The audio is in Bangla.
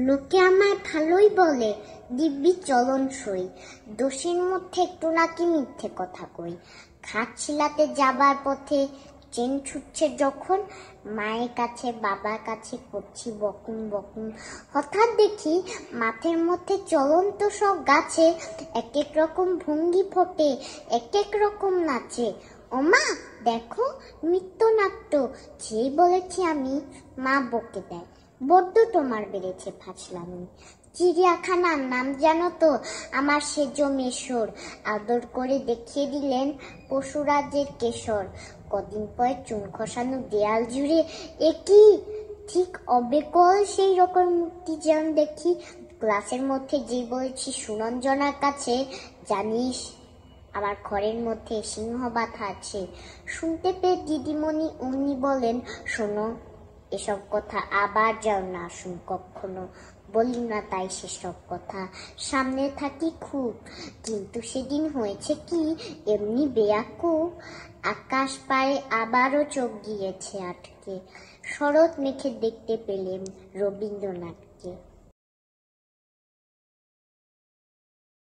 লোকে আমায় ভালোই বলে, দিব্যি চলন সই। দোষের মধ্যে একটু নাকি মিথ্যে কথা কই। খাট ছিলাতে যাবার পথে চেন ছুটছে যখন, মায়ের কাছে বাবার কাছে করছি বকুন বকুন। হঠাৎ দেখি মাঠের মধ্যে চলন্ত সব গাছে এক এক রকম ভঙ্গি ফোটে, এক এক রকম নাচে। ওমা দেখো নৃত্যনাট্য। যেই বলেছি আমি, মা বকে দেয়, বড্ড তোমার বেড়েছে ফাজলামি। চিড়িয়াখানার নাম জানো তো আমার সেজ মেশর, আদর করে দেখিয়ে দিলেন পশুরাজের কেশর। কদিন পরে চুন খসানো দেয়াল জুড়ে একই ঠিক অবিকল সেই রকম মূর্তি যেন দেখি। ক্লাসের মধ্যে যে বলেছি সুরঞ্জনার কাছে, জানিস আমার ঘরের মধ্যে সিংহ বাঁধা আছে। শুনতে পেয়ে দিদিমণি অমনি বলেন, শোনো এসব কথা আবার যাও না শুন কখনো, বলি না তাই সেসব কথা, সামনে থাকি খুব। কিন্তু সেদিন হয়েছে কি, এমনি বেয়াকুব, আকাশ পায়ে আবারও চোখ গিয়েছে আটকে। শরৎ মেখে দেখতে পেলেন রবীন্দ্রনাথকে।